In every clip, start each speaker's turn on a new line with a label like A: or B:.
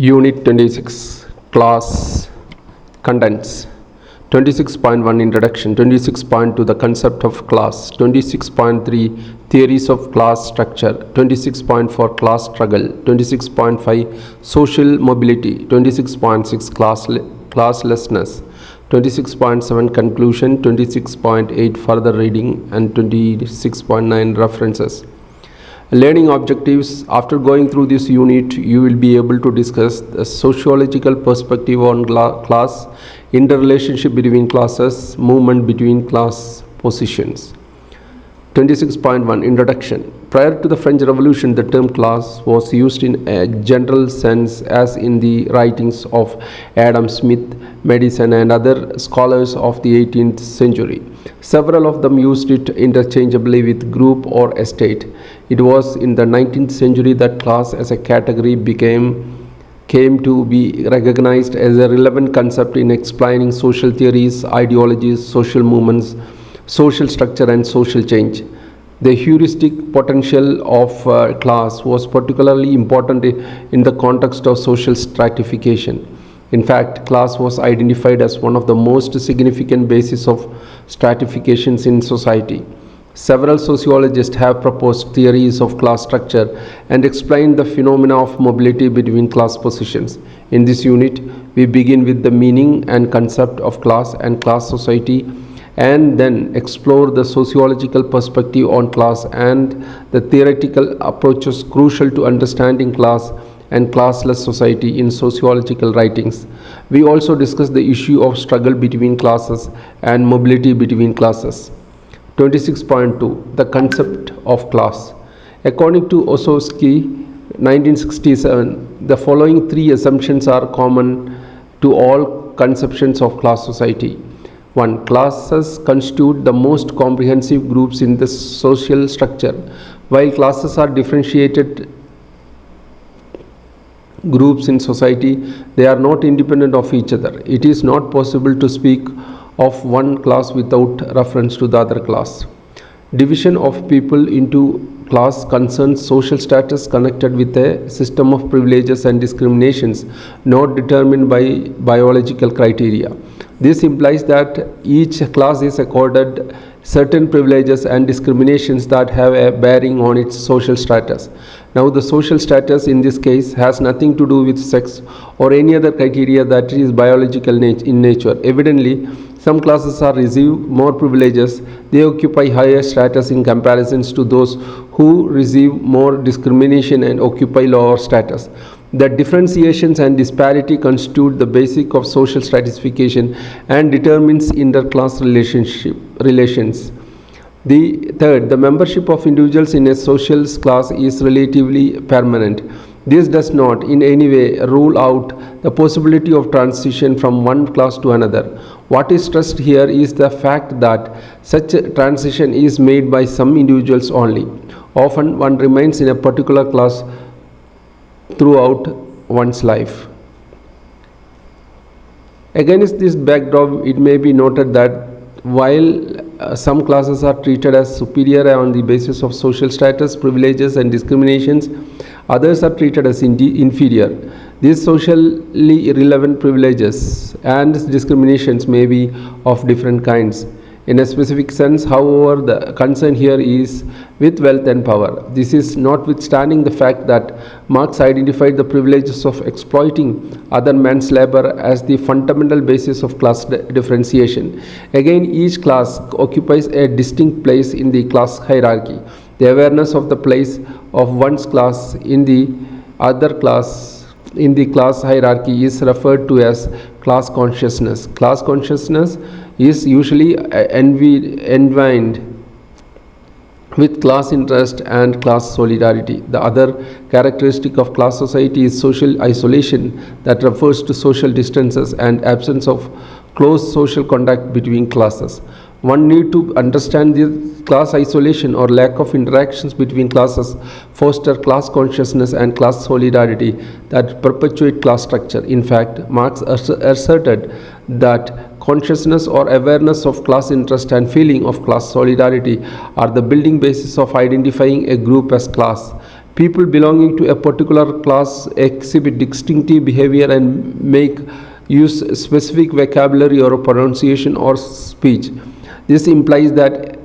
A: Unit 26 Class Contents 26.1 Introduction, 26.2 The Concept of Class, 26.3 Theories of Class Structure, 26.4 Class Struggle, 26.5 Social Mobility, 26.6 Classlessness, 26.7 Conclusion, 26.8 Further Reading, and 26.9 References. Learning objectives. After going through this unit, you will be able to discuss the sociological perspective on class, interrelationship between classes, movement between class positions. 26.1 Introduction. Prior to the French Revolution, the term class was used in a general sense as in the writings of Adam Smith, Madison, and other scholars of the 18th century. Several of them used it interchangeably with group or estate. It was in the 19th century that class as a category came to be recognized as a relevant concept in explaining social theories, ideologies, social movements, social structure, and social change. The heuristic potential of class was particularly important in the context of social stratification. In fact, class was identified as one of the most significant bases of stratifications in society. Several sociologists have proposed theories of class structure and explained the phenomena of mobility between class positions. In this unit, we begin with the meaning and concept of class and class society, and then explore the sociological perspective on class and the theoretical approaches crucial to understanding class and classless society in sociological writings. We also discuss the issue of struggle between classes and mobility between classes. 26.2 The Concept of Class. According to Ossowski, 1967, the following three assumptions are common to all conceptions of class society. 1. Classes constitute the most comprehensive groups in the social structure. While classes are differentiated groups in society, they are not independent of each other. It is not possible to speak of one class without reference to the other class. Division of people into class concerns social status connected with a system of privileges and discriminations not determined by biological criteria. This implies that each class is accorded certain privileges and discriminations that have a bearing on its social status. Now, the social status in this case has nothing to do with sex or any other criteria that is biological in nature. Evidently, some classes are receive more privileges. They occupy higher status in comparison to those who receive more discrimination and occupy lower status. The differentiations and disparity constitute the basic of social stratification and determines interclass relations. The third, the membership of individuals in a social class is relatively permanent. This does not in any way rule out the possibility of transition from one class to another. What is stressed here is the fact that such a transition is made by some individuals only. Often one remains in a particular class throughout one's life. Against this backdrop, it may be noted that while some classes are treated as superior on the basis of social status, privileges, and discriminations, others are treated as inferior. These socially irrelevant privileges and discriminations may be of different kinds. In a specific sense, however, the concern here is with wealth and power. This is notwithstanding the fact that Marx identified the privileges of exploiting other man's labor as the fundamental basis of class differentiation. Again, each class occupies a distinct place in the class hierarchy. The awareness of the place of one's class in the other class in the class hierarchy is referred to as class consciousness. Class consciousness is usually entwined with class interest and class solidarity. The other characteristic of class society is social isolation that refers to social distances and absence of close social contact between classes. One need to understand this class isolation or lack of interactions between classes foster class consciousness and class solidarity that perpetuate class structure. In fact, Marx asserted that consciousness or awareness of class interest and feeling of class solidarity are the building basis of identifying a group as class. People belonging to a particular class exhibit distinctive behavior and make use specific vocabulary or pronunciation or speech. This implies that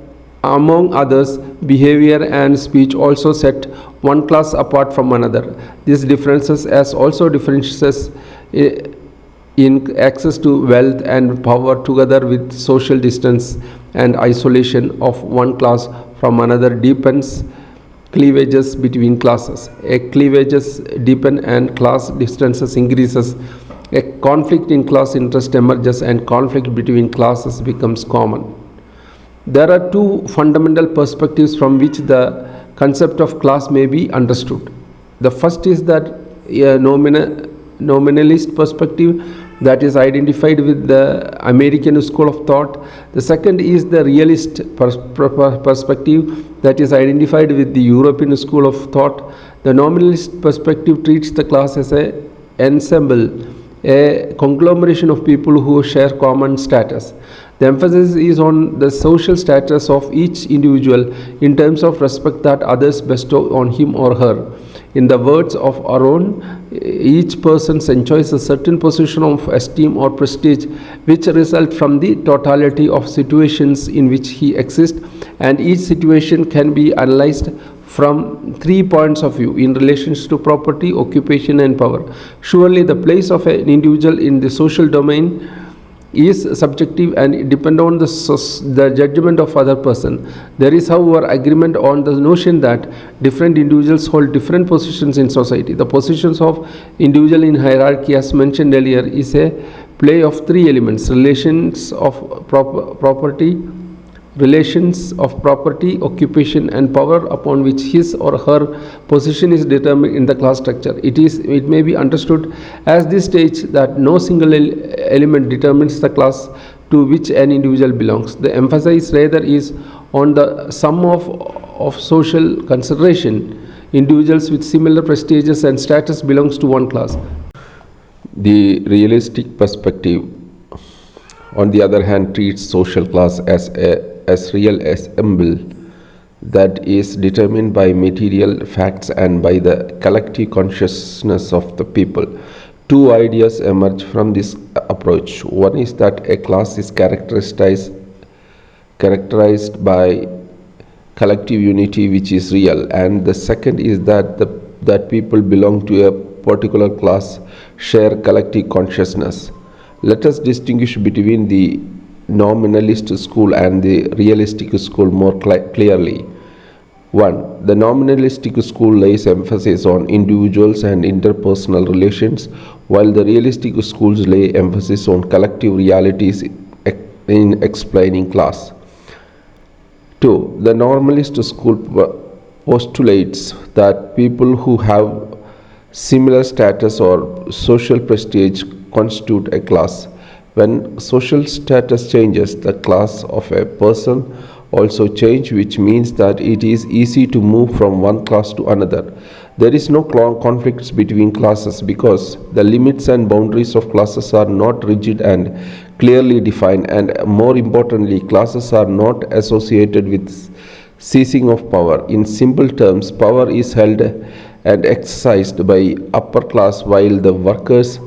A: among others, behavior and speech also set one class apart from another. These differences as also differences in access to wealth and power together with social distance and isolation of one class from another deepens cleavages between classes. A cleavages deepen and class distances increases. A conflict in class interest emerges and conflict between classes becomes common. There are two fundamental perspectives from which the concept of class may be understood. The first is that a nominalist perspective that is identified with the American school of thought. The second is the realist perspective that is identified with the European school of thought. The nominalist perspective treats the class as an ensemble, a conglomeration of people who share common status. The emphasis is on the social status of each individual in terms of respect that others bestow on him or her. In the words of Aaron, each person enjoys a certain position of esteem or prestige which result from the totality of situations in which he exists, and each situation can be analyzed from 3 points of view in relations to property, occupation and power. Surely the place of an individual in the social domain is subjective and depend on the judgment of other person. There is however agreement on the notion that different individuals hold different positions in society. The positions of individual in hierarchy as mentioned earlier is a play of three elements: relations of property, occupation and power upon which his or her position is determined in the class structure. It may be understood as this stage that no single element determines the class to which an individual belongs. The emphasis rather is on the sum of social consideration. Individuals with similar prestiges and status belongs to one class. The realistic perspective, on the other hand, treats social class as real ensemble that is determined by material facts and by the collective consciousness of the people. Two ideas emerge from this approach. One is that a class is characterized by collective unity which is real, and the second is that people belong to a particular class share collective consciousness. Let us distinguish between the nominalist school and the realistic school more clearly. 1. The nominalistic school lays emphasis on individuals and interpersonal relations, while the realistic schools lay emphasis on collective realities in explaining class. 2. The normalist school postulates that people who have similar status or social prestige constitute a class. When social status changes, the class of a person also change, which means that it is easy to move from one class to another. There is no conflicts between classes because the limits and boundaries of classes are not rigid and clearly defined, and more importantly, classes are not associated with seizing of power. In simple terms, power is held and exercised by upper class while the workers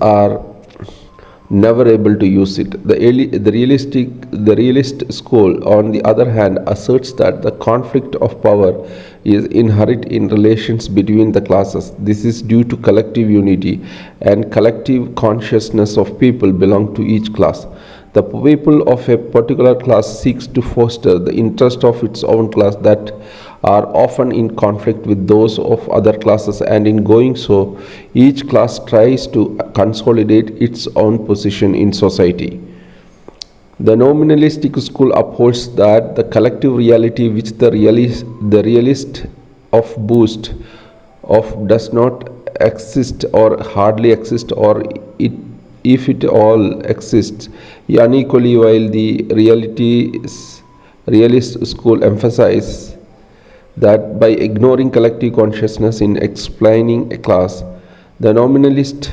A: are never able to use it. The realist school, on the other hand, asserts that the conflict of power is inherent in relations between the classes. This is due to collective unity and collective consciousness of people belong to each class. The people of a particular class seeks to foster the interest of its own class that are often in conflict with those of other classes, and in going so, each class tries to consolidate its own position in society. The nominalistic school upholds that the collective reality which the realist of boast of does not exist or hardly exist, or if it all exists unequally, while the realist school emphasizes that by ignoring collective consciousness in explaining a class, the nominalists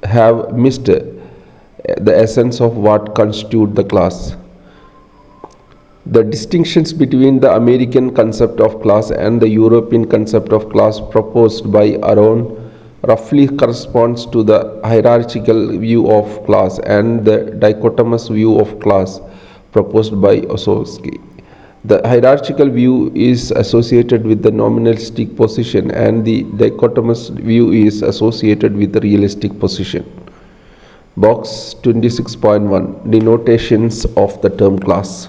A: have missed the essence of what constitutes the class. The distinctions between the American concept of class and the European concept of class proposed by Aron roughly corresponds to the hierarchical view of class and the dichotomous view of class proposed by Ossowski. The hierarchical view is associated with the nominalistic position and the dichotomous view is associated with the realistic position. Box 26.1 Denotations of the term class.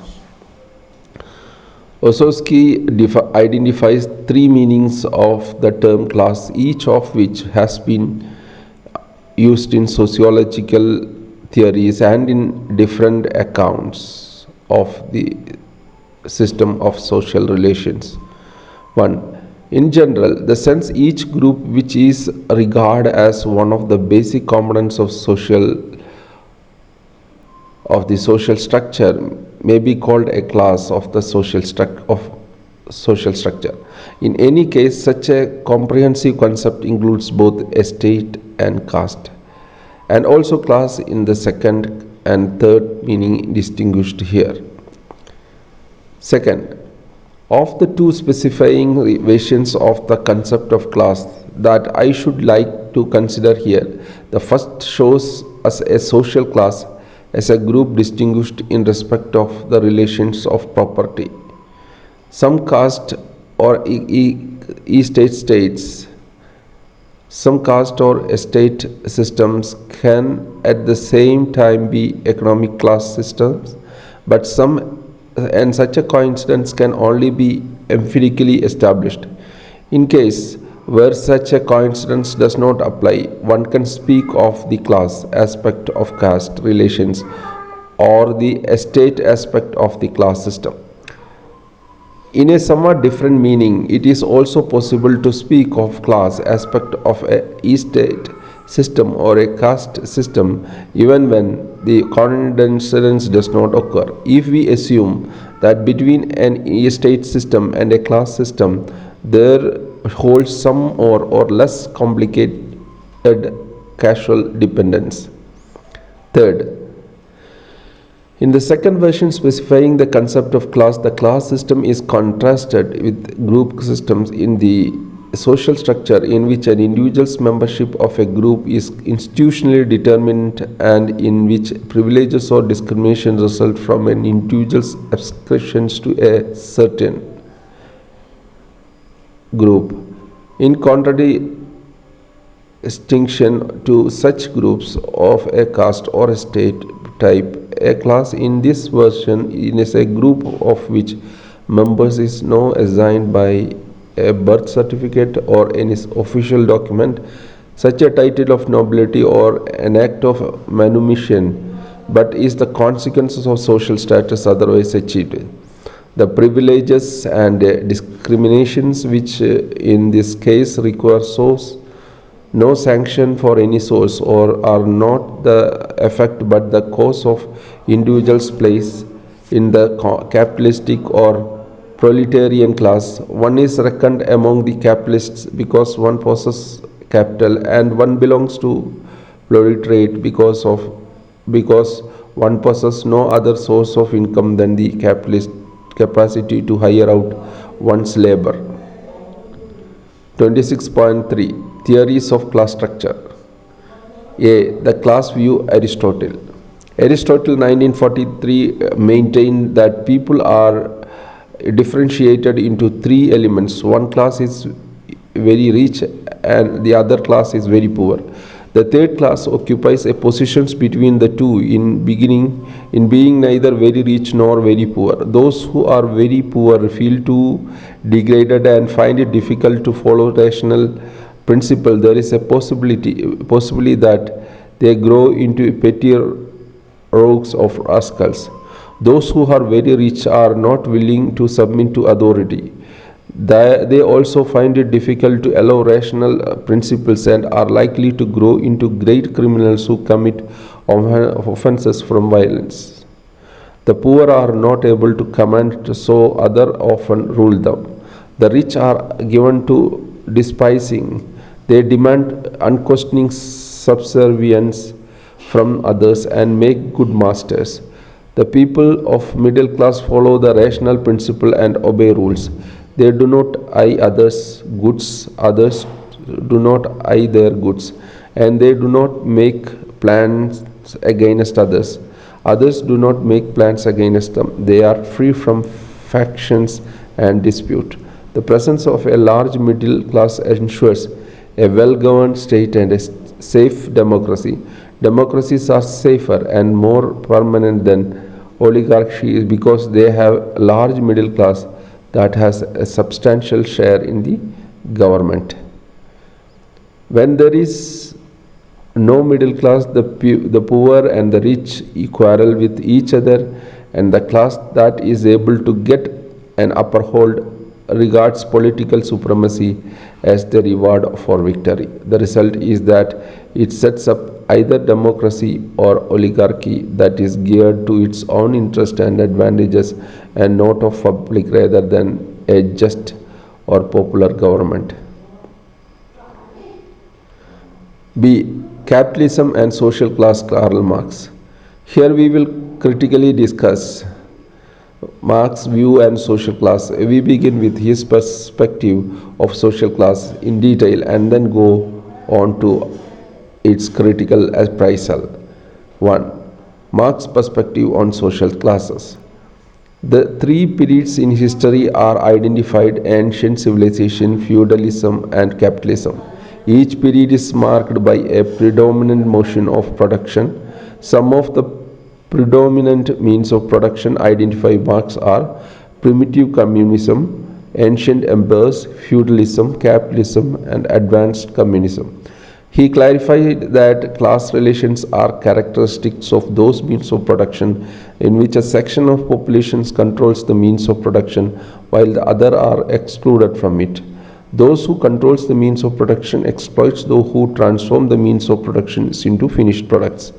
A: Ossowski identifies three meanings of the term class, each of which has been used in sociological theories and in different accounts of the system of social relations. 1. In general, the sense each group which is regarded as one of the basic components of the social structure may be called a class of the social structure. In any case, such a comprehensive concept includes both estate and caste, and also class in the second and third meaning distinguished here. Second, of the two specifying versions of the concept of class that I should like to consider here, the first shows us a social class as a group distinguished in respect of the relations of property. Some caste or some caste or estate systems can at the same time be economic class systems, but such a coincidence can only be empirically established. In case where such a coincidence does not apply, one can speak of the class aspect of caste relations or the estate aspect of the class system. In a somewhat different meaning, it is also possible to speak of class aspect of a estate system or a caste system even when the coincidence does not occur. If we assume that between an estate system and a class system there holds some more or less complicated causal dependence. Third, in the second version specifying the concept of class, the class system is contrasted with group systems in the social structure in which an individual's membership of a group is institutionally determined and in which privileges or discrimination result from an individual's ascriptions to a certain group. In contradistinction to such groups of a caste or estate type, a class in this version is a group of which members is now assigned by a birth certificate or any official document, such a title of nobility or an act of manumission, but is the consequences of social status otherwise achieved. The privileges and discriminations which in this case require no sanction for any source or are not the effect but the cause of individuals' place in the capitalistic or proletarian class. One is reckoned among the capitalists because one possesses capital, and one belongs to proletariat because one possesses no other source of income than the capitalist capacity to hire out one's labor. 26.3 Theories of class structure. A. The class view. Aristotle 1943 maintained that people are differentiated into three elements. One class is very rich and the other class is very poor. The third class occupies a position between the two in being neither very rich nor very poor. Those who are very poor feel too degraded and find it difficult to follow rational principle. There is a possibility that they grow into petty rogues of rascals. Those who are very rich are not willing to submit to authority. They also find it difficult to allow rational principles and are likely to grow into great criminals who commit offenses from violence. The poor are not able to command, so others often rule them. The rich are given to despising. They demand unquestioning subservience from others and make good masters. The people of middle class follow the rational principle and obey rules. They do not eye others' goods, others do not eye their goods, and they do not make plans against others. Others do not make plans against them. They are free from factions and dispute. The presence of a large middle class ensures a well governed state and a safe democracy. Democracies are safer and more permanent than oligarchy because they have a large middle class that has a substantial share in the government. When there is no middle class, the poor and the rich quarrel with each other, and the class that is able to get an upper hold regards political supremacy as the reward for victory. The result is that it sets up either democracy or oligarchy that is geared to its own interest and advantages and not of public rather than a just or popular government. B. Capitalism and social class. Karl Marx. Here we will critically discuss Marx's view and social class. We begin with his perspective of social class in detail and then go on to its critical appraisal. 1. Marx's perspective on social classes. The three periods in history are identified: ancient civilization, feudalism, and capitalism. Each period is marked by a predominant motion of production. Some of the predominant means of production identified by Marx are primitive communism, ancient empires, feudalism, capitalism, and advanced communism. He clarified that class relations are characteristics of those means of production in which a section of populations controls the means of production while the other are excluded from it. Those who controls the means of production exploits those who transform the means of production into finished products.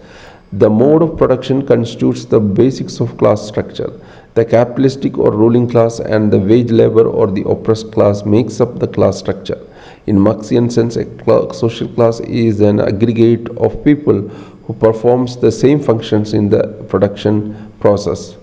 A: The mode of production constitutes the basics of class structure. The capitalistic or ruling class and the wage labor or the oppressed class makes up the class structure. In Marxian sense, a social class is an aggregate of people who performs the same functions in the production process.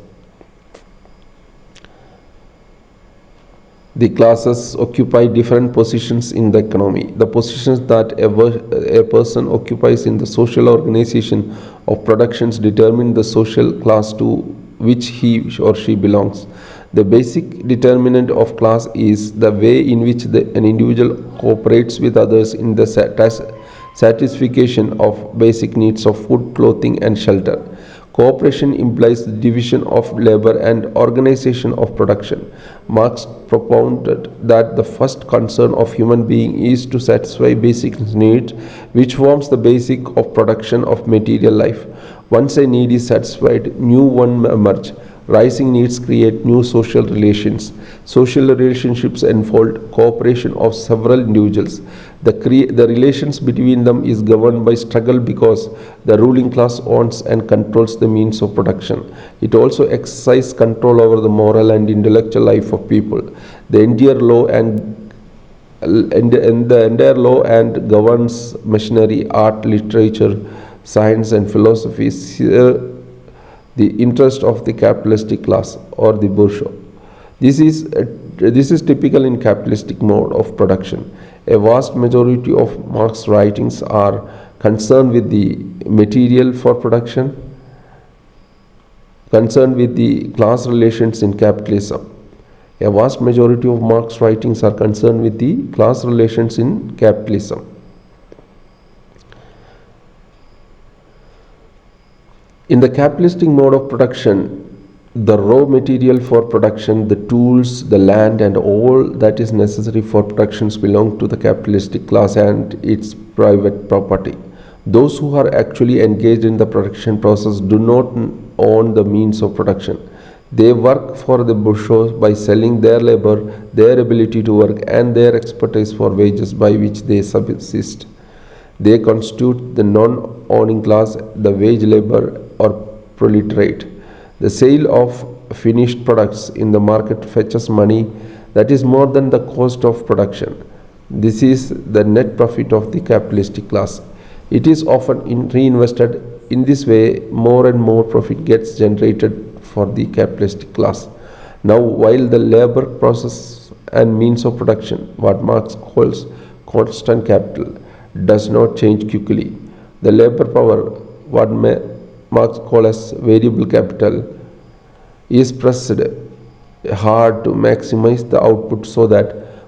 A: The classes occupy different positions in the economy. The positions that a person occupies in the social organization of productions determine the social class to which he or she belongs. The basic determinant of class is the way in which an individual cooperates with others in the satisfaction of basic needs of food, clothing, and shelter. Cooperation implies the division of labor and organization of production. Marx propounded that the first concern of human being is to satisfy basic needs, which forms the basic of production of material life. Once a need is satisfied, new one emerge. Rising needs create new social relations. Social relationships unfold cooperation of several individuals. The relations between them is governed by struggle because the ruling class owns and controls the means of production. It also exercises control over the moral and intellectual life of people. The entire law governs machinery, art, literature, science, and philosophy. The interest of the capitalistic class or the bourgeois. This is typical in capitalistic mode of production. A vast majority of Marx's writings are concerned with the material for production, concerned with the class relations in capitalism. A vast majority of Marx's writings are concerned with the class relations in capitalism. In the capitalistic mode of production, the raw material for production, the tools, the land, and all that is necessary for productions belong to the capitalistic class and its private property. Those who are actually engaged in the production process do not own the means of production. They work for the bourgeois by selling their labor, their ability to work, and their expertise for wages by which they subsist. They constitute the non-owning class, the wage labor or proletariat. The sale of finished products in the market fetches money that is more than the cost of production. This is the net profit of the capitalistic class. It is often reinvested. In this way, more and more profit gets generated for the capitalistic class. Now, while the labor process and means of production, what Marx calls constant capital, does not change quickly, the labor power, what Marx calls as variable capital, is pressed hard to maximize the output so that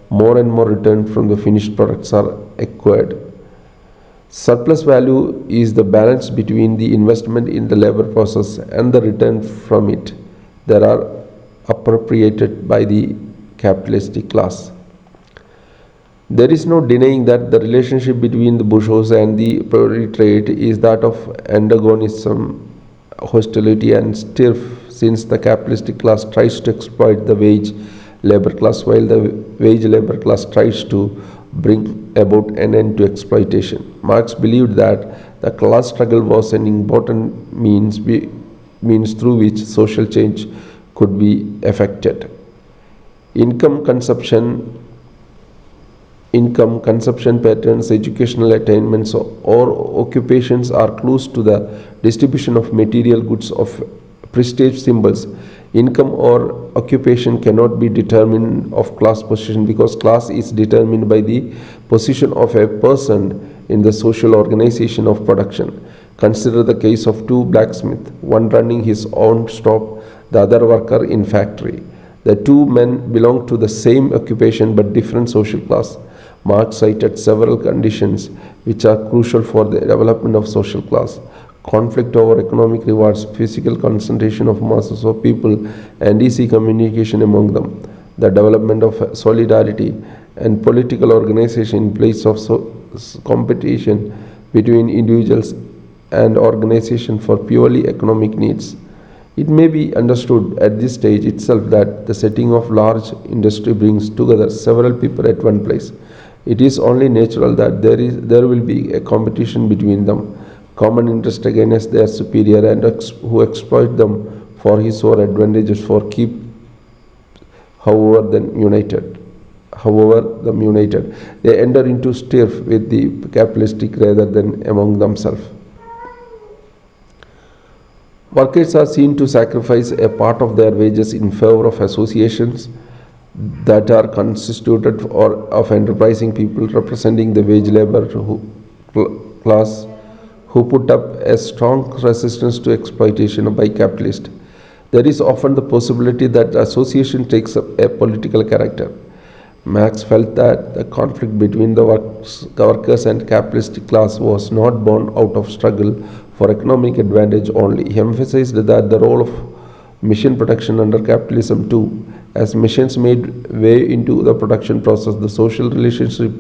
A: more and more return from the finished products are acquired. Surplus value is the balance between the investment in the labor process and the return from it that are appropriated by the capitalistic class. There is no denying that the relationship between the bourgeois and the proletariat is that of antagonism, hostility, and strife, since the capitalistic class tries to exploit the wage labor class while the wage labor class tries to bring about an end to exploitation. Marx believed that the class struggle was an important means through which social change could be effected. Income consumption patterns, educational attainments, or occupations are clues to the distribution of material goods of prestige symbols. Income or occupation cannot be determined of class position because class is determined by the position of a person in the social organization of production. Consider the case of two blacksmiths, one running his own shop, the other worker in factory. The two men belong to the same occupation but different social class. Marx cited several conditions which are crucial for the development of social class: conflict over economic rewards, physical concentration of masses of people, and easy communication among them, the development of solidarity and political organization in place of competition between individuals and organization for purely economic needs. It may be understood at this stage itself that the setting of large industry brings together several people at one place. It is only natural that there will be a competition between them, common interest against their superior, and who exploit them for his own advantages for keep however them united. They enter into strife with the capitalistic rather than among themselves. Workers are seen to sacrifice a part of their wages in favor of associations that are constituted of enterprising people representing the wage labor class who put up a strong resistance to exploitation by capitalists. There is often the possibility that the association takes up a political character. Marx felt that the conflict between the workers and capitalistic class was not born out of struggle for economic advantage only. He emphasized that the role of machine production under capitalism too. As machines made way into the production process, the social relationship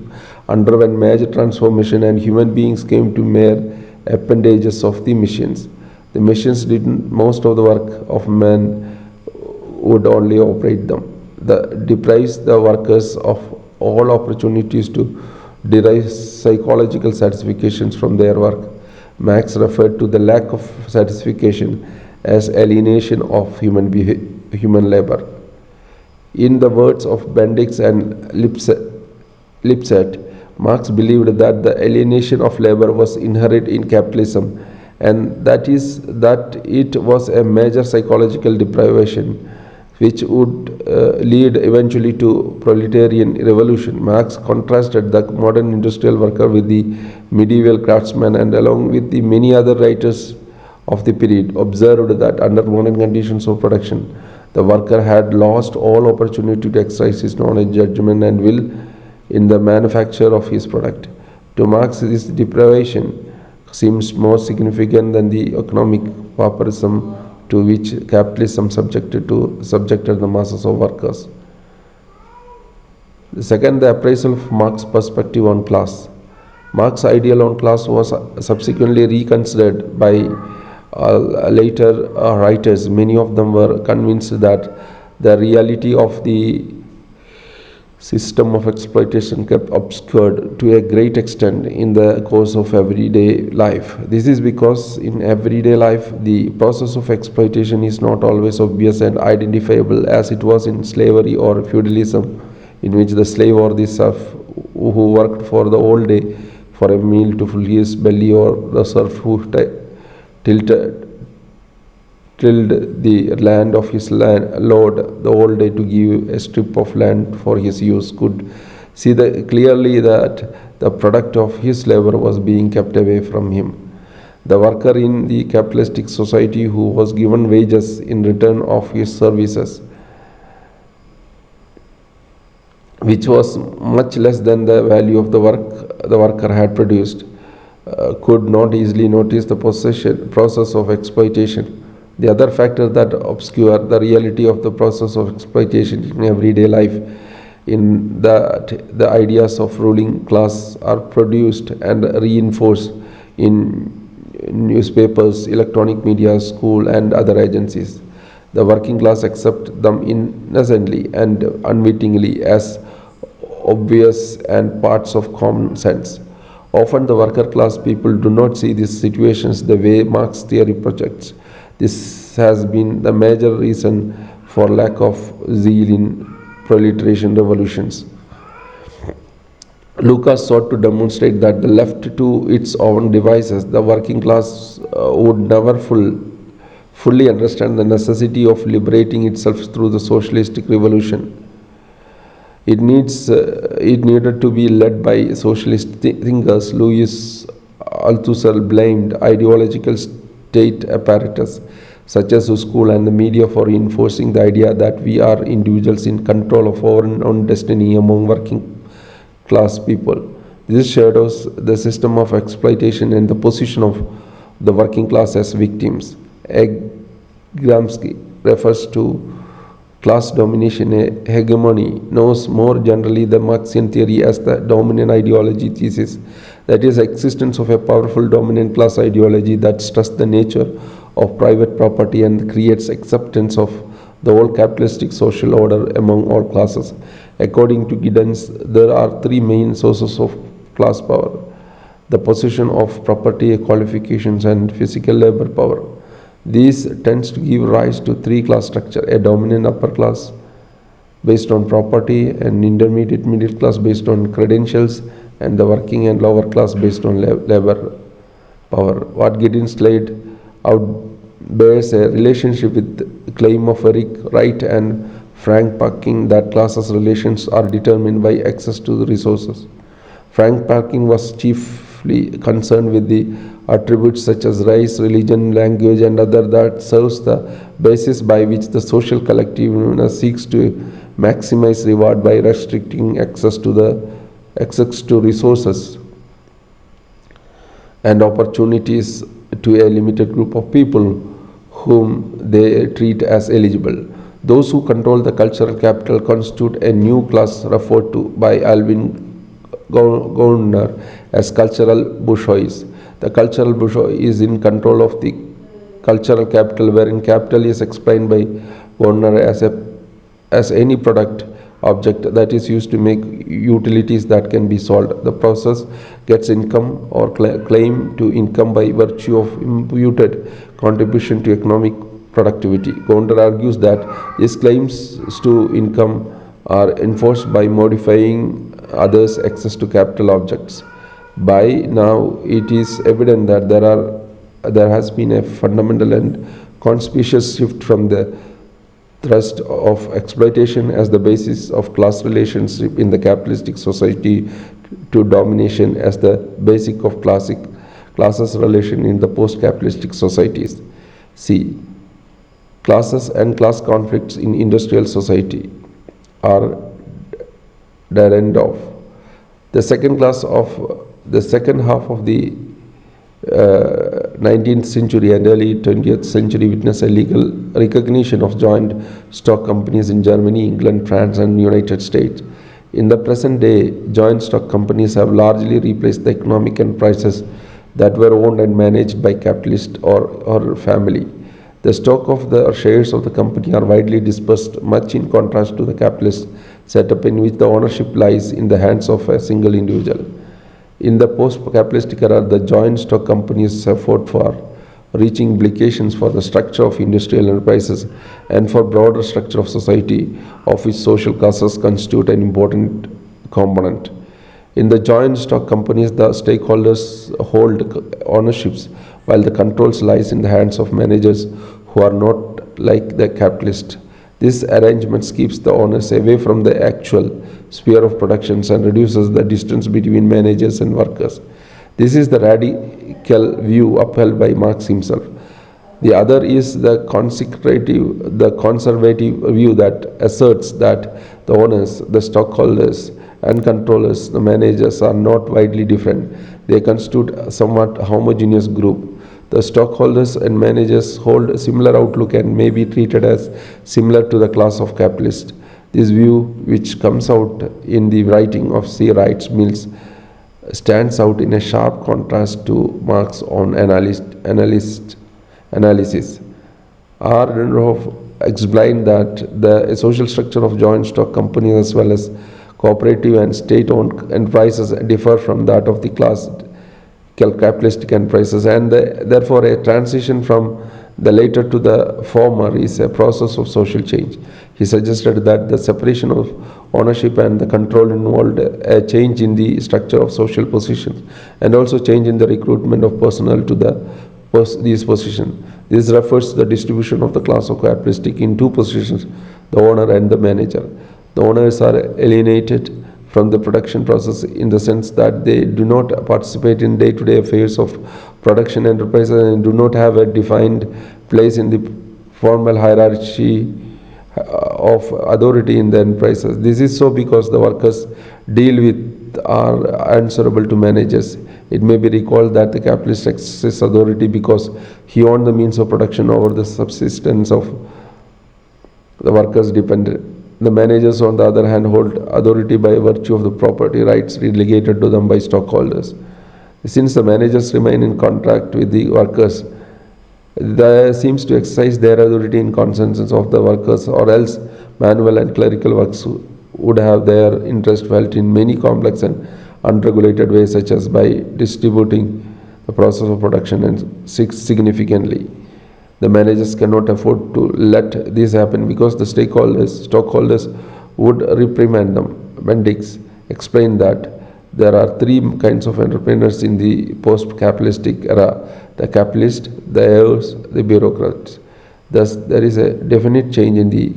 A: underwent major transformation and human beings came to mere appendages of the machines. The machines did most of the work of man would only operate them. Deprives the workers of all opportunities to derive psychological satisfactions from their work. Marx referred to the lack of satisfaction as alienation of human labor. In the words of Bendix and Lipset, Marx believed that the alienation of labor was inherent in capitalism and that it was a major psychological deprivation which would lead eventually to proletarian revolution. Marx contrasted the modern industrial worker with the medieval craftsman and along with the many other writers of the period observed that under modern conditions of production, the worker had lost all opportunity to exercise his knowledge, judgment and will in the manufacture of his product. To Marx, this deprivation seems more significant than the economic pauperism to which capitalism subjected the masses of workers. The second, the appraisal of Marx's perspective on class. Marx's ideal on class was subsequently reconsidered by later writers. Many of them were convinced that the reality of the system of exploitation kept obscured to a great extent in the course of everyday life. This is because in everyday life, the process of exploitation is not always obvious and identifiable as it was in slavery or feudalism, in which the slave or the serf who worked for the whole day for a meal to fill his belly, or the serf who tilled the land of his lord the whole day to give a strip of land for his use, could see clearly that the product of his labor was being kept away from him. The worker in the capitalistic society who was given wages in return of his services, which was much less than the value of the work the worker had produced, could not easily notice the process of exploitation. The other factor that obscure the reality of the process of exploitation in everyday life in that the ideas of ruling class are produced and reinforced in newspapers, electronic media, school and other agencies. The working class accept them innocently and unwittingly as obvious and parts of common sense. Often the worker class people do not see these situations the way Marx theory projects. This has been the major reason for lack of zeal in proletarian revolutions. Lucas sought to demonstrate that the left to its own devices, the working class would never fully understand the necessity of liberating itself through the socialistic revolution. It needed to be led by socialist thinkers. Louis Althusser blamed ideological state apparatus such as the school and the media for reinforcing the idea that we are individuals in control of our own destiny among working class people. This shadows the system of exploitation and the position of the working class as victims. Gramsci refers to class domination hegemony, knows more generally the Marxian theory as the dominant ideology thesis, that is, existence of a powerful dominant class ideology that stresses the nature of private property and creates acceptance of the whole capitalistic social order among all classes. According to Giddens, there are three main sources of class power: the possession of property, qualifications, and physical labor power. These tends to give rise to three-class structure: a dominant upper class based on property, an intermediate middle class based on credentials, and the working and lower class based on labor power. What Giddens laid out bears a relationship with the claim of Eric Wright and Frank Parkin that classes relations are determined by access to the resources. Frank Parkin was chiefly concerned with the attributes such as race, religion, language, and other that serves the basis by which the social collective seeks to maximize reward by restricting access to resources and opportunities to a limited group of people whom they treat as eligible. Those who control the cultural capital constitute a new class referred to by Alvin Gardner as cultural bourgeoisie. The cultural bourgeoisie is in control of the cultural capital, wherein capital is explained by Gardner as any product object that is used to make utilities that can be sold. The process gets income or claim to income by virtue of imputed contribution to economic productivity. Gardner argues that these claims to income are enforced by modifying others' access to capital objects. By now, it is evident that there has been a fundamental and conspicuous shift from the thrust of exploitation as the basis of class relationship in the capitalistic society to domination as the basic of classes relation in the post-capitalistic societies. C. Classes and class conflicts in industrial society are dead end of. The second half of the 19th century and early 20th century witnessed a legal recognition of joint stock companies in Germany, England, France, and United States. In the present day, joint stock companies have largely replaced the economic enterprises that were owned and managed by capitalist or family. The stock of the shares of the company are widely dispersed, much in contrast to the capitalist setup in which the ownership lies in the hands of a single individual. In the post-capitalistic era, the joint stock companies have fought for reaching implications for the structure of industrial enterprises and for broader structure of society, of which social classes constitute an important component. In the joint stock companies, the stakeholders hold ownerships, while the controls lies in the hands of managers who are not like the capitalist. This arrangement keeps the owners away from the actual sphere of productions and reduces the distance between managers and workers. This is the radical view upheld by Marx himself. The other is the conservative view that asserts that the owners, the stockholders, and controllers, the managers, are not widely different. They constitute a somewhat homogeneous group. The stockholders and managers hold a similar outlook and may be treated as similar to the class of capitalists. This view, which comes out in the writing of C. Wright Mills, stands out in a sharp contrast to Marx's own analysis. R. Denotations explained that the social structure of joint stock companies as well as cooperative and state-owned enterprises differ from that of the capitalistic enterprises, and therefore a transition from the latter to the former is a process of social change. He suggested that the separation of ownership and the control involved a change in the structure of social positions and also change in the recruitment of personnel to these positions. This refers to the distribution of the class of capitalistic in two positions, the owner and the manager. The owners are alienated from the production process in the sense that they do not participate in day-to-day affairs of production enterprises and do not have a defined place in the formal hierarchy of authority in the enterprises. This is so because the workers deal with are answerable to managers. It may be recalled that the capitalist exercises authority because he owned the means of production over the subsistence of the workers dependent. The managers, on the other hand, hold authority by virtue of the property rights relegated to them by stockholders. Since the managers remain in contract with the workers, they seems to exercise their authority in consensus of the workers, or else manual and clerical works would have their interest felt in many complex and unregulated ways, such as by distributing the process of production and significantly. The managers cannot afford to let this happen because the stockholders would reprimand them. Bendix explained that there are three kinds of entrepreneurs in the post-capitalistic era: the capitalist, the heirs, the bureaucrats. Thus, there is a definite change in the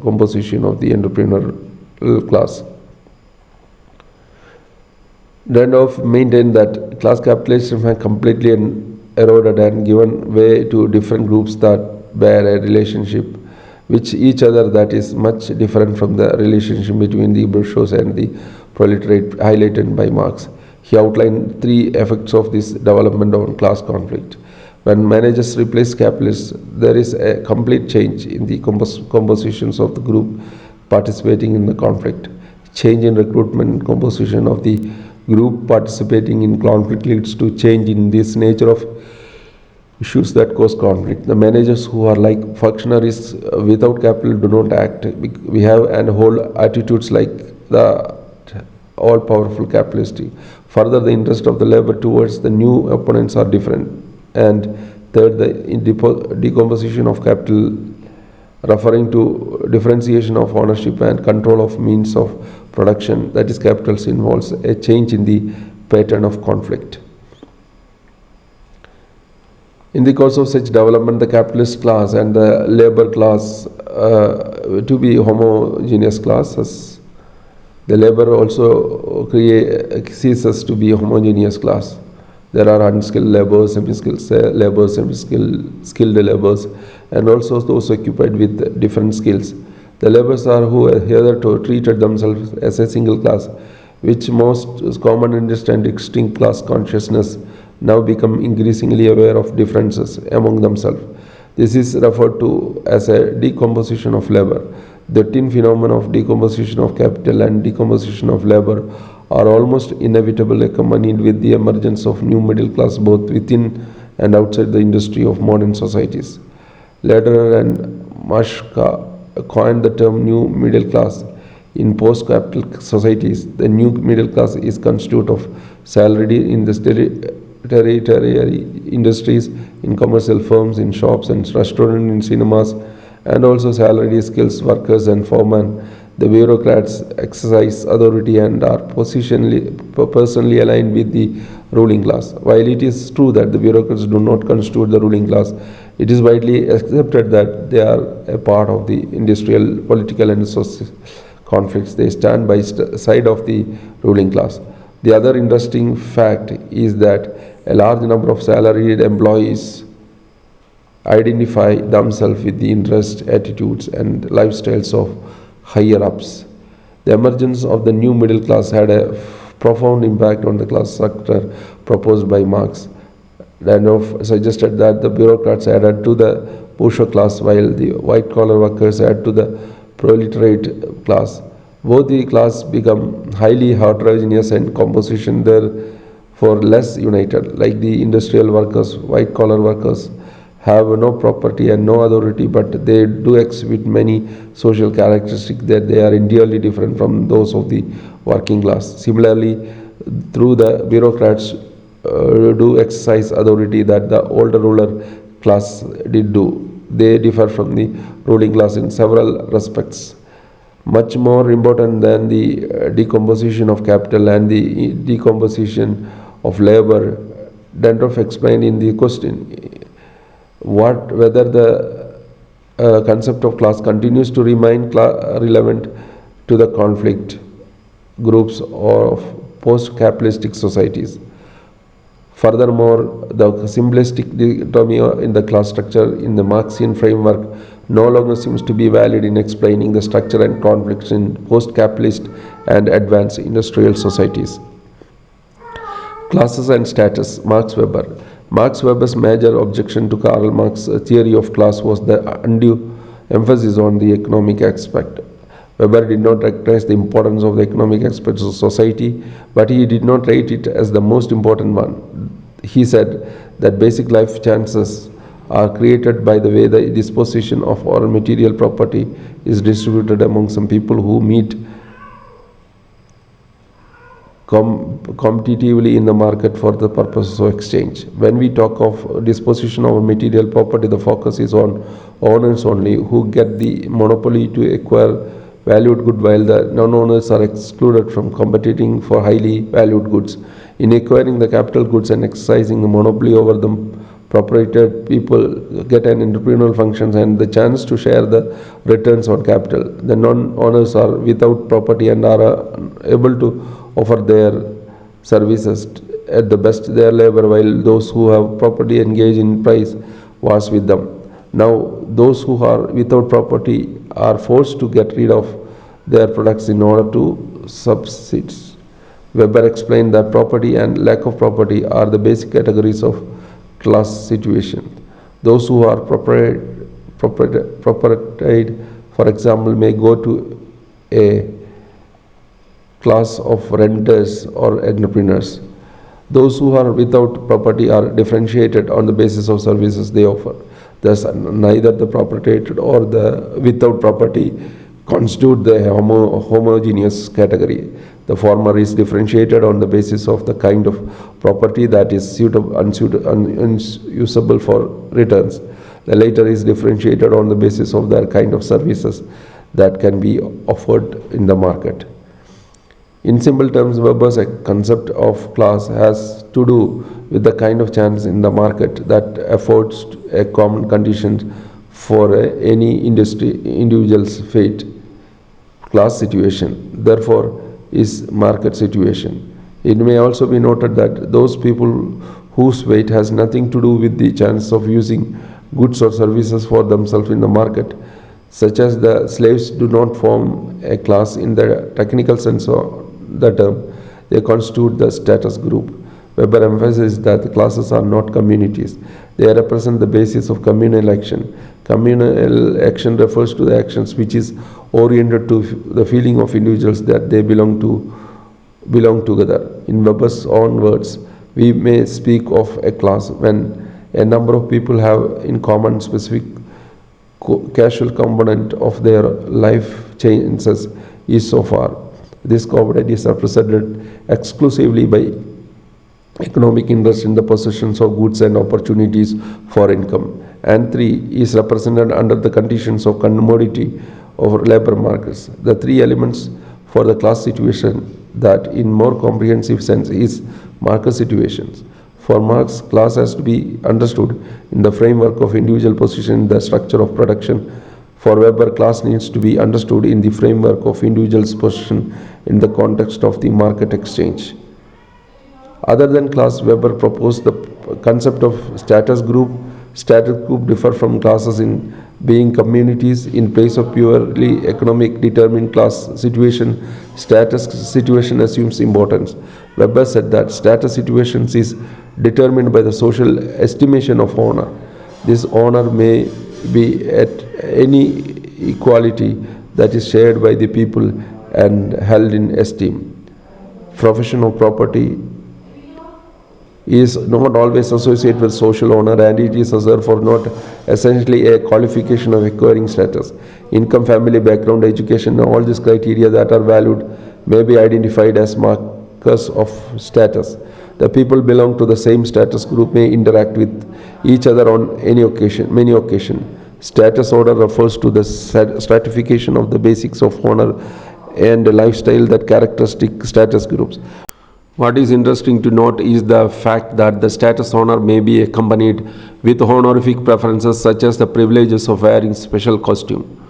A: composition of the entrepreneurial class. Randolph maintained that class capitalism had completely eroded and given way to different groups that bear a relationship with each other that is much different from the relationship between the bourgeois and the proletariat highlighted by Marx. He outlined three effects of this development on class conflict. When managers replace capitalists, there is a complete change in the compositions of the group participating in the conflict. Change in recruitment and composition of the group participating in conflict leads to change in this nature of issues that cause conflict. The managers who are like functionaries without capital do not act. We have and hold attitudes like the all-powerful capitalist. Further, the interest of the labor towards the new opponents are different. And third, the decomposition of capital, referring to differentiation of ownership and control of means of production, that is capitals, involves a change in the pattern of conflict. In the course of such development, the capitalist class and the labor class to be homogeneous classes. The labor also ceases to be a homogeneous class. There are unskilled laborers, semi-skilled laborers, skilled laborers, and also those occupied with different skills. The laborers are who hitherto treated themselves as a single class, which most common interest and distinct class consciousness now become increasingly aware of differences among themselves. This is referred to as a decomposition of labor. The twin phenomena of decomposition of capital and decomposition of labor are almost inevitable, accompanied with the emergence of new middle class both within and outside the industry of modern societies. Lederer and Mashka coined the term new middle class. In post-capital societies, the new middle class is constituted of salaried in the tertiary industries, in commercial firms, in shops and restaurants, in cinemas, and also salaried skills workers and foremen. The bureaucrats exercise authority and are personally aligned with the ruling class. While it is true that the bureaucrats do not constitute the ruling class, It is widely accepted that they are a part of the industrial, political, and social conflicts. They stand by side of the ruling class. The other interesting fact is that a large number of salaried employees identify themselves with the interests, attitudes, and lifestyles of higher ups. The emergence of the new middle class had a profound impact on the class structure proposed by Marx. Danoff suggested that the bureaucrats added to the bourgeois class while the white collar workers add to the proletariat class. Both the class become highly heterogeneous and composition therefore less united. Like the industrial workers, white collar workers have no property and no authority, but they do exhibit many social characteristics that they are entirely different from those of the working class. Similarly, through the bureaucrats do exercise authority that the older ruler class did do. They differ from the ruling class in several respects. Much more important than the decomposition of capital and the decomposition of labor, Dandruff explained in the question whether the concept of class continues to remain relevant to the conflict groups of post-capitalistic societies. Furthermore, the simplistic dichotomy in the class structure in the Marxian framework no longer seems to be valid in explaining the structure and conflicts in post-capitalist and advanced industrial societies. Classes and status. Max Weber. Max Weber's major objection to Karl Marx's theory of class was the undue emphasis on the economic aspect. Weber did not recognize the importance of the economic aspects of society, but he did not rate it as the most important one. He said that basic life chances are created by the way the disposition of our material property is distributed among some people who meet competitively in the market for the purposes of exchange. When we talk of disposition of material property, the focus is on owners only who get the monopoly to acquire valued good, while the non-owners are excluded from competing for highly valued goods. In acquiring the capital goods and exercising the monopoly over them, proprietor people get an entrepreneurial functions and the chance to share the returns on capital. The non-owners are without property and are able to offer their services at the best their labor, while those who have property engage in price wars with them. Now, those who are without property are forced to get rid of their products in order to subsist. Weber explained that property and lack of property are the basic categories of class situation. Those who are propertied, for example, may go to a class of renters or entrepreneurs. Those who are without property are differentiated on the basis of services they offer. Thus, neither the propertied or the without property constitute the homogeneous category. The former is differentiated on the basis of the kind of property that is suitable, unusable for returns. The latter is differentiated on the basis of the kind of services that can be offered in the market. In simple terms, Weber's concept of class has to do with the kind of chance in the market that affords a common condition for any individual's fate. Class situation, therefore, is market situation. It may also be noted that those people whose fate has nothing to do with the chance of using goods or services for themselves in the market, such as the slaves, do not form a class in the technical sense of the term. They constitute the status group. Weber emphasizes that the classes are not communities. They represent the basis of communal action. Communal action refers to the actions which is oriented to the feeling of individuals that they belong together. In Weber's own words, we may speak of a class when a number of people have in common specific casual component of their life changes is so far. This component is represented exclusively by economic interest in the possessions of goods and opportunities for income. And 3 is represented under the conditions of commodity of labor markets. The 3 elements for the class situation that in more comprehensive sense is market situations. For Marx, class has to be understood in the framework of individual position in the structure of production. For Weber, class needs to be understood in the framework of individual's position in the context of the market exchange. Other than class, Weber proposed the concept of status group. Status group differ from classes in being communities. In place of purely economic determined class situation, status situation assumes importance. Weber said that status situations is determined by the social estimation of honor. This honor may be at any equality that is shared by the people and held in esteem. Profession of property is not always associated with social honor, and it is therefore not essentially a qualification of acquiring status. Income, family background, education, all these criteria that are valued may be identified as markers of status. The people belong to the same status group may interact with each other on many occasions. Status order refers to the stratification of the basics of honor and lifestyle that characteristic status groups. What is interesting to note is the fact that the status honor may be accompanied with honorific preferences such as the privileges of wearing special costume.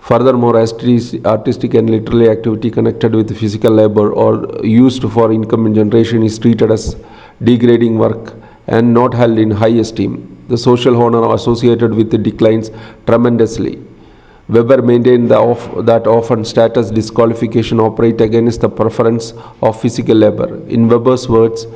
A: Furthermore, artistic and literary activity connected with physical labor or used for income generation is treated as degrading work and not held in high esteem. The social honor associated with it declines tremendously. Weber maintained that often status disqualification operate against the preference of physical labor. In Weber's words,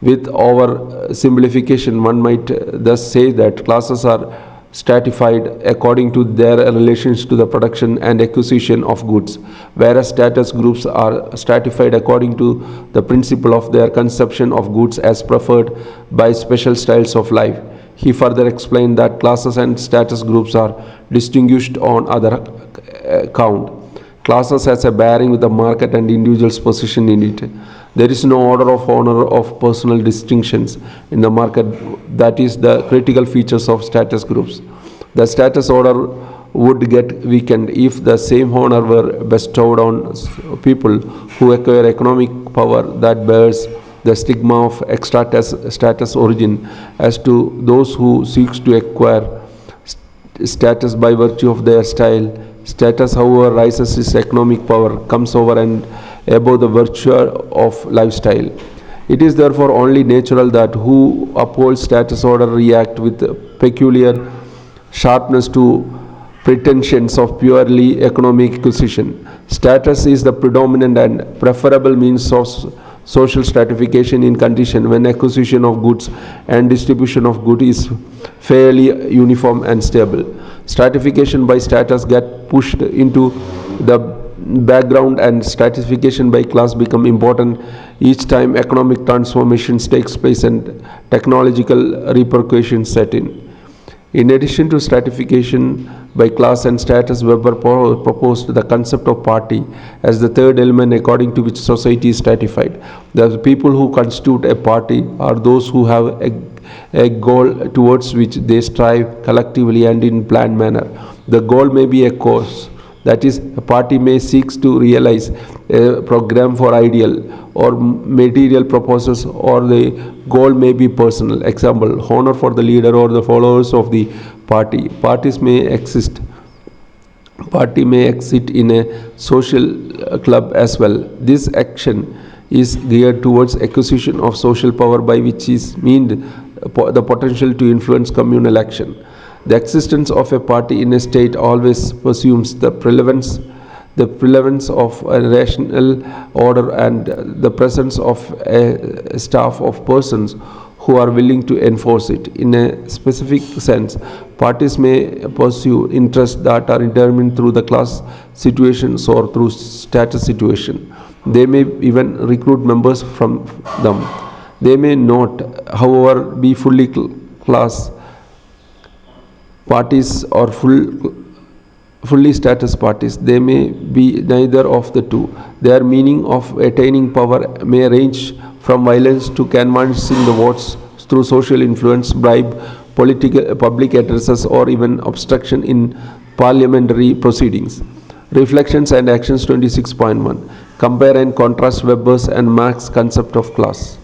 A: with oversimplification, one might thus say that classes are stratified according to their relations to the production and acquisition of goods, whereas status groups are stratified according to the principle of their conception of goods as preferred by special styles of life. He further explained that classes and status groups are distinguished on other account. Classes has a bearing with the market and individual's position in it. There is no order of honor of personal distinctions in the market that is the critical features of status groups. The status order would get weakened if the same honor were bestowed on people who acquire economic power that bears the stigma of extra status origin as to those who seeks to acquire status by virtue of their style. Status, however, rises its economic power, comes over and above the virtue of lifestyle. It is therefore only natural that who upholds status order react with peculiar sharpness to pretensions of purely economic acquisition. Status is the predominant and preferable means of social stratification in condition when acquisition of goods and distribution of goods is fairly uniform and stable. Stratification by status get pushed into the background and stratification by class become important each time economic transformations takes place and technological repercussions set in. In addition to stratification by class and status, Weber proposed the concept of party as the third element according to which society is stratified. The people who constitute a party are those who have a goal towards which they strive collectively and in planned manner. The goal may be a cause, that is, a party may seek to realize a program for ideal or material purposes, or the goal may be personal. Example, honor for the leader or the followers of the party. Party may exist in a social club as well. This action is geared towards acquisition of social power by which is meant the potential to influence communal action. The existence of a party in a state always presumes the prevalence of a rational order and the presence of a staff of persons who are willing to enforce it. In a specific sense, parties may pursue interests that are determined through the class situations or through status situation. They may even recruit members from them. They may not, however, be fully class parties or fully status parties. They may be neither of the two. Their meaning of attaining power may range from violence to canvassing the votes through social influence, bribe, public addresses, or even obstruction in parliamentary proceedings. Reflections and Actions 26.1. Compare and contrast Weber's and Marx's concept of class.